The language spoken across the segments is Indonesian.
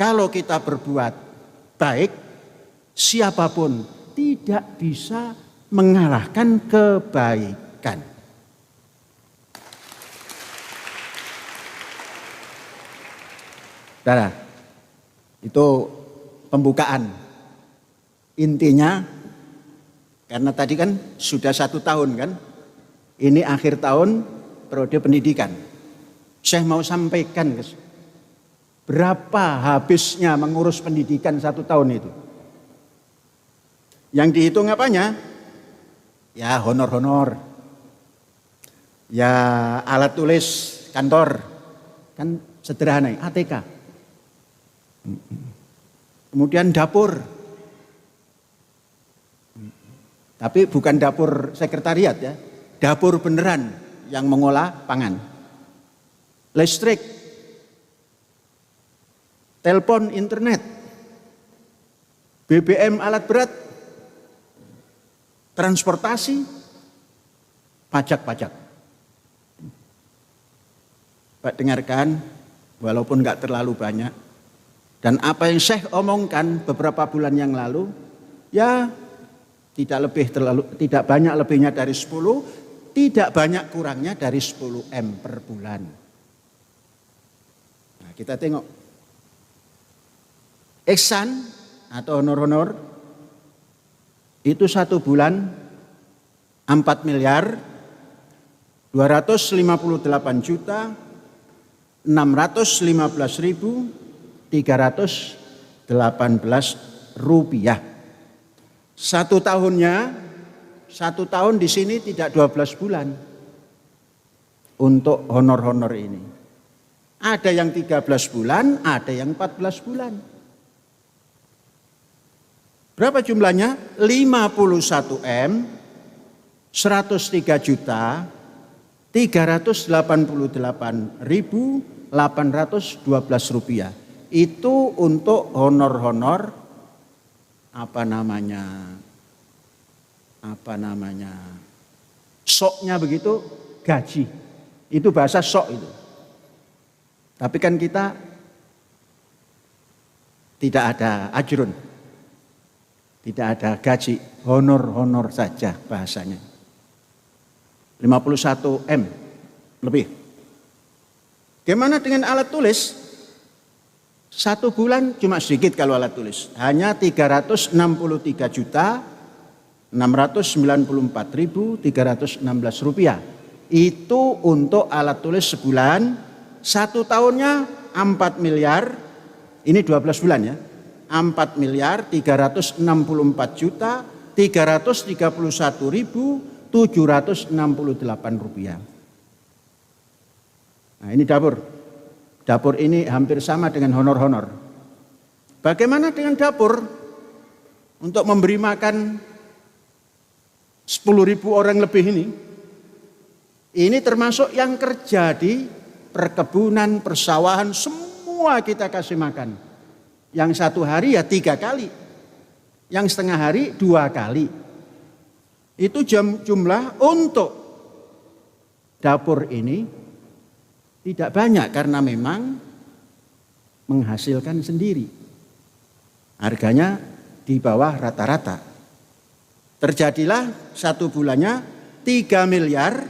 Kalau kita berbuat baik, siapapun tidak bisa mengalahkan kebaikan. Saudara, itu pembukaan. Intinya, karena tadi kan sudah 1 tahun kan, ini akhir tahun periode pendidikan. Saya mau sampaikan berapa habisnya mengurus pendidikan 1 tahun itu. Yang dihitung apanya? Ya honor-honor, ya alat tulis kantor, kan sederhana, ATK. Kemudian dapur, tapi bukan dapur sekretariat ya, dapur beneran yang mengolah pangan. Listrik, telepon, internet, BBM alat berat, transportasi, pajak-pajak. Pak dengarkan, walaupun nggak terlalu banyak. Dan apa yang Syekh omongkan beberapa bulan yang lalu, ya tidak banyak lebihnya dari 10, tidak banyak kurangnya dari 10 M per bulan. Nah, kita tengok. Ihsan atau honor-honor itu 1 bulan 4 miliar 258 juta 615.318 rupiah. 1 tahunnya, 1 tahun di sini tidak 12 bulan untuk honor-honor ini. Ada yang 13 bulan, ada yang 14 bulan. Berapa jumlahnya? 51 M, 103 juta 388.812 rupiah. Itu untuk honor-honor soknya begitu, gaji. Itu bahasa sok itu. Tapi kan kita tidak ada ajrun, tidak ada gaji, honor-honor saja bahasanya. 51 M lebih. Gimana dengan alat tulis? 1 bulan cuma sedikit kalau alat tulis. Hanya 363.694.316 rupiah. Itu untuk alat tulis sebulan. 1 tahunnya 4 miliar. Ini 12 bulan ya. 4 miliar 364.331.768 rupiah. Nah ini dapur. Dapur ini hampir sama dengan honor-honor. Bagaimana dengan dapur? Untuk memberi makan 10.000 orang lebih ini. Ini termasuk yang kerja di perkebunan, persawahan, semua kita kasih makan. Yang 1 hari ya 3 kali. Yang setengah hari 2 kali. Itu jumlah untuk dapur ini tidak banyak karena memang menghasilkan sendiri. Harganya di bawah rata-rata. Terjadilah 1 bulannya 3 miliar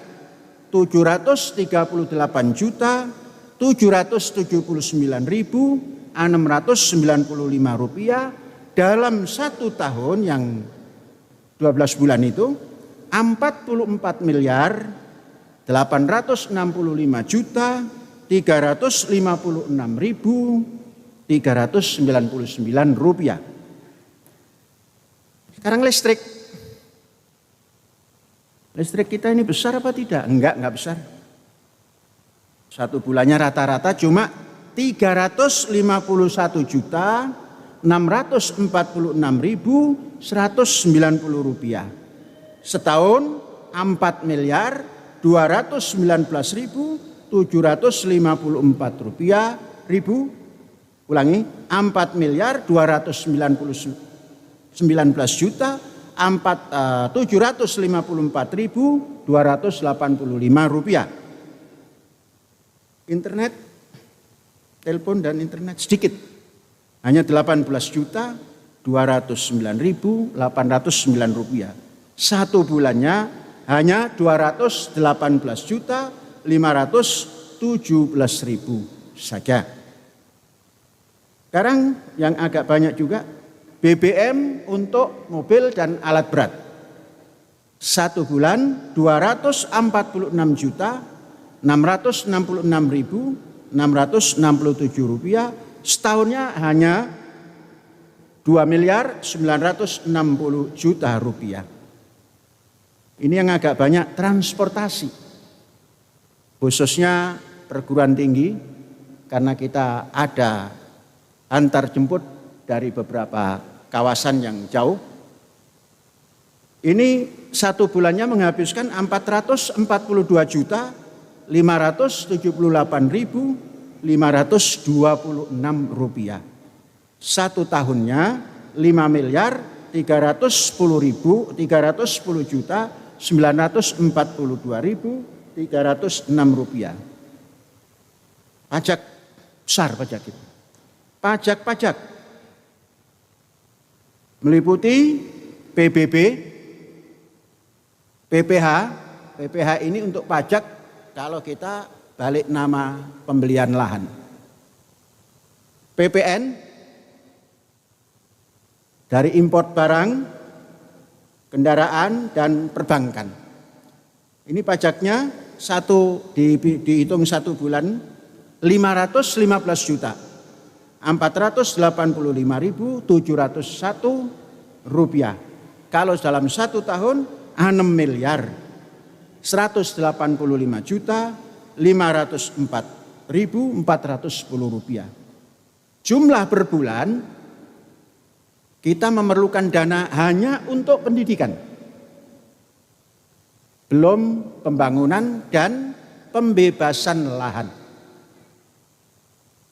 738.779.695 rupiah dalam 1 tahun yang 12 bulan itu 44 miliar 865.356.399 rupiah. Sekarang listrik. Listrik kita ini besar apa tidak? Enggak besar. 1 bulannya rata-rata cuma 351.646.190 rupiah. Setahun 4 miliar 219.754 rupiah ribu. Ulangi, 4 miliar 219 juta 754.285 rupiah. Internet, telepon dan internet sedikit. hanya 18.209.809 rupiah. Satu bulannya hanya 218.517.000 saja. Sekarang yang agak banyak juga BBM untuk mobil dan alat berat. Satu bulan 246.666.667 rupiah, setahunnya hanya 2.960.000.000 rupiah. Ini yang agak banyak transportasi, khususnya perguruan tinggi, karena kita ada antar jemput dari beberapa kawasan yang jauh. Ini satu bulannya menghabiskan 442.578.526 rupiah. Satu tahunnya 5.310.942.306 rupiah. Pajak besar pajak itu. Pajak-pajak meliputi PBB, PPH. PPH ini untuk pajak kalau kita balik nama pembelian lahan. PPN dari import barang, kendaraan, dan perbankan. Ini pajaknya dihitung satu bulan 515 juta. 485.701 rupiah. Kalau dalam satu tahun 6 miliar 185.504.410 rupiah. Jumlah per bulan kita memerlukan dana hanya untuk pendidikan, belum pembangunan dan pembebasan lahan.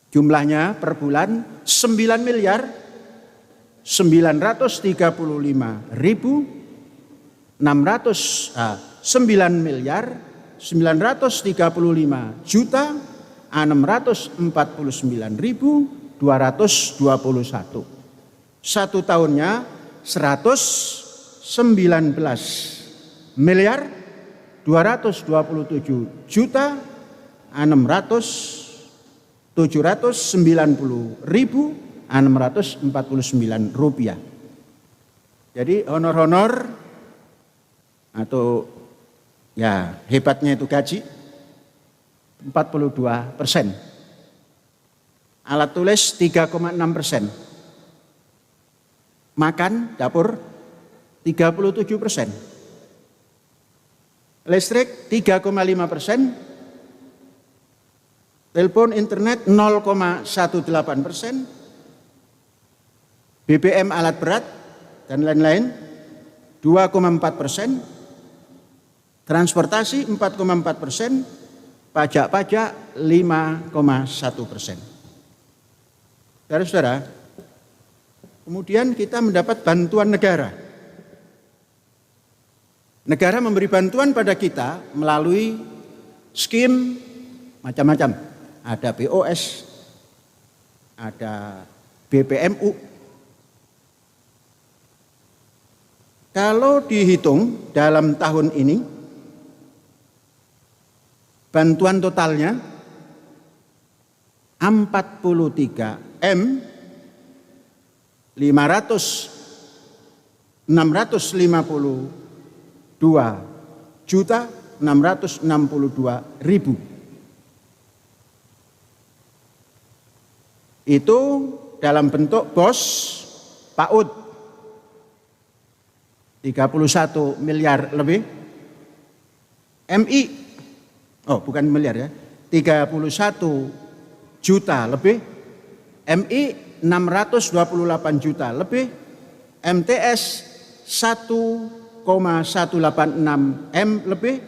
Jumlahnya per bulan 9 miliar 935.600 9 miliar 935.649.221. Satu tahunnya 119 miliar 227.790.649 rupiah. Jadi honor-honor atau ya hebatnya itu gaji 42%. Alat tulis 3,6%. Makan dapur 37%. Listrik 3,5%. Telepon internet 0,18%. BBM alat berat dan lain-lain 2,4%. Transportasi 4,4%. Pajak-pajak 5,1%. Saudara-saudara, kemudian kita mendapat bantuan negara. Negara memberi bantuan pada kita melalui skim macam-macam. Ada BOS, ada BPMU. Kalau dihitung dalam tahun ini, bantuan totalnya 43 M 652 juta 662.000. Itu dalam bentuk BOS PAUD 31 miliar lebih, MI bukan miliar ya, 31 juta lebih, MI 628 juta lebih, MTS 1,186 M lebih,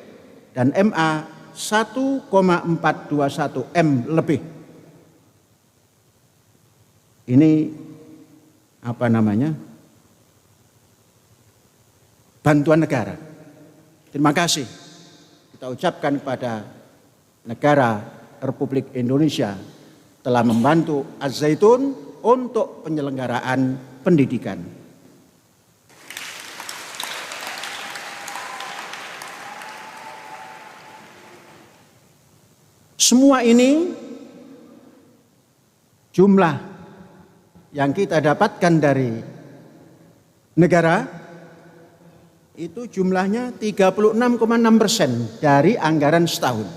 dan MA 1,421 M lebih. Ini apa namanya? Bantuan negara. Terima kasih kita ucapkan kepada negara Republik Indonesia telah membantu Az-Zaitun untuk penyelenggaraan pendidikan. Semua ini jumlah yang kita dapatkan dari negara itu jumlahnya 36,6% dari anggaran setahun.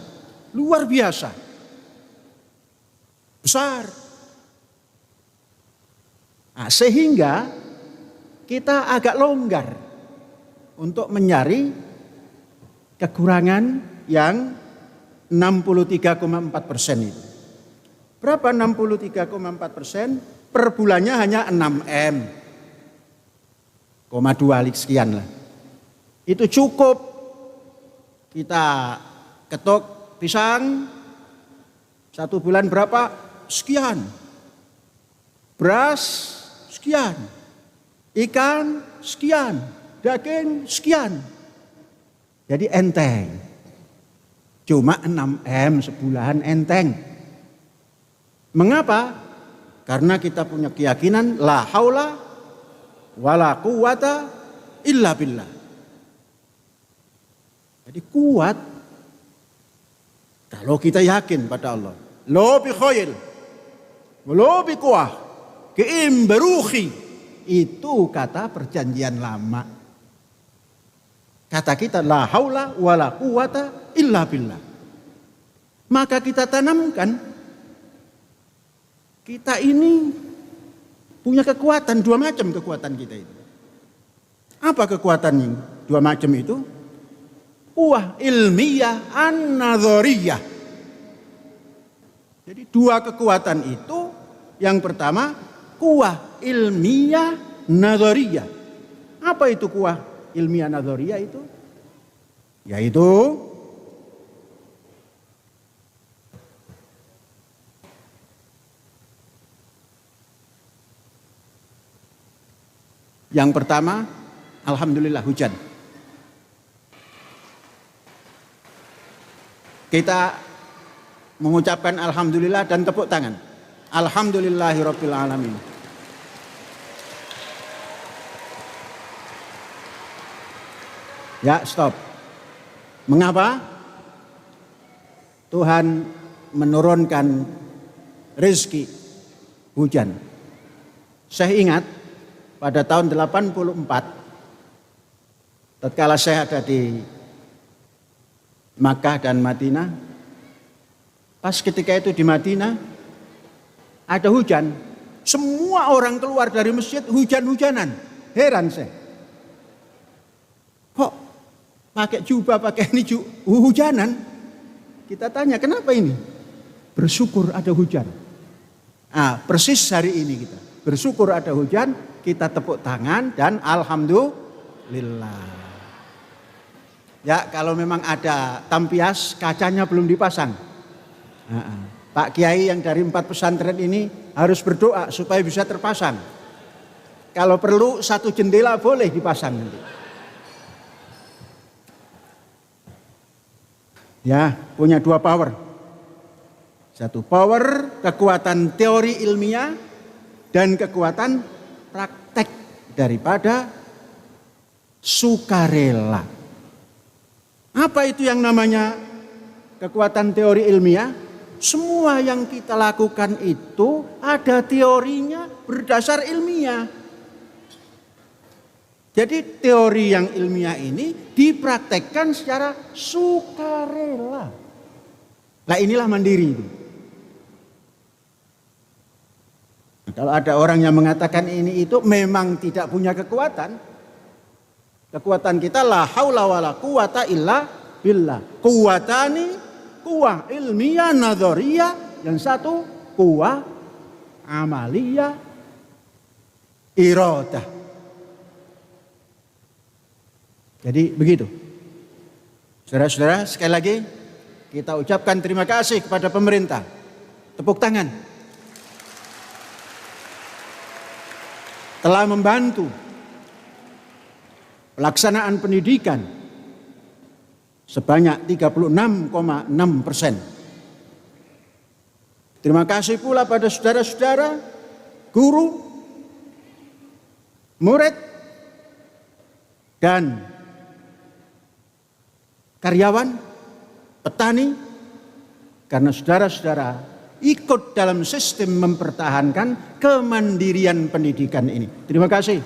Luar biasa. Besar. Nah, sehingga kita agak longgar untuk mencari kekurangan yang 63,4% itu. Berapa 63,4%? Per bulannya hanya 6M. 2 sekian lah. Itu cukup kita ketok pisang 1 bulan berapa? Sekian. Beras sekian. Ikan sekian. Daging sekian. Jadi enteng. Cuma 6M sebulan enteng. Mengapa? Karena kita punya keyakinan la haula wala quwata illa billah. Jadi kuat kalau kita yakin pada Allah. Lo bi khail, lo bi quwah, kiim beruhi. Itu kata perjanjian lama. Kata kita la haula wala quwata illa billah. Maka kita tanamkan, kita ini punya kekuatan, 2 macam kekuatan kita itu. Apa kekuatan yang 2 macam itu? Quwah ilmiyah an-nadhariyah. Jadi 2 kekuatan itu, yang pertama quwah ilmiyah nadhariyah. Apa itu quwah ilmiah nadhariyah itu? Yaitu yang pertama, alhamdulillah hujan. Kita mengucapkan alhamdulillah dan tepuk tangan. Alhamdulillahirabbil alamin. Ya, stop. Mengapa? Tuhan menurunkan rezeki hujan. Saya ingat pada tahun 84, tatkala saya ada di Makkah dan Madinah, pas ketika itu di Madinah ada hujan, semua orang keluar dari masjid hujan-hujanan. Heran saya, kok pakai jubah, pakai ini hujanan? Kita tanya kenapa ini? Bersyukur ada hujan. Persis hari ini kita bersyukur ada hujan, kita tepuk tangan dan alhamdulillah. Ya, kalau memang ada tampias kacanya belum dipasang. Pak Kiai yang dari 4 pesantren ini harus berdoa supaya bisa terpasang. Kalau perlu 1 jendela boleh dipasang nanti. Ya, punya 2 power. 1 power kekuatan teori ilmiah dan kekuatan praktek daripada sukarela. Apa itu yang namanya kekuatan teori ilmiah? Semua yang kita lakukan itu ada teorinya berdasar ilmiah. Jadi teori yang ilmiah ini dipraktekkan secara sukarela. Nah, inilah mandiri itu. Kalau ada orang yang mengatakan ini itu memang tidak punya kekuatan. Kekuatan kita la haula wala quwata illa billah. Quwatani, quwah ilmiah nadhariyah, yang satu quwah amaliyah iradah. Jadi begitu. Saudara-saudara, sekali lagi kita ucapkan terima kasih kepada pemerintah. Tepuk tangan. Telah membantu pelaksanaan pendidikan sebanyak 36,6%. Terima kasih pula pada saudara-saudara guru, murid, dan karyawan, petani, karena saudara-saudara ikut dalam sistem mempertahankan kemandirian pendidikan ini. Terima kasih.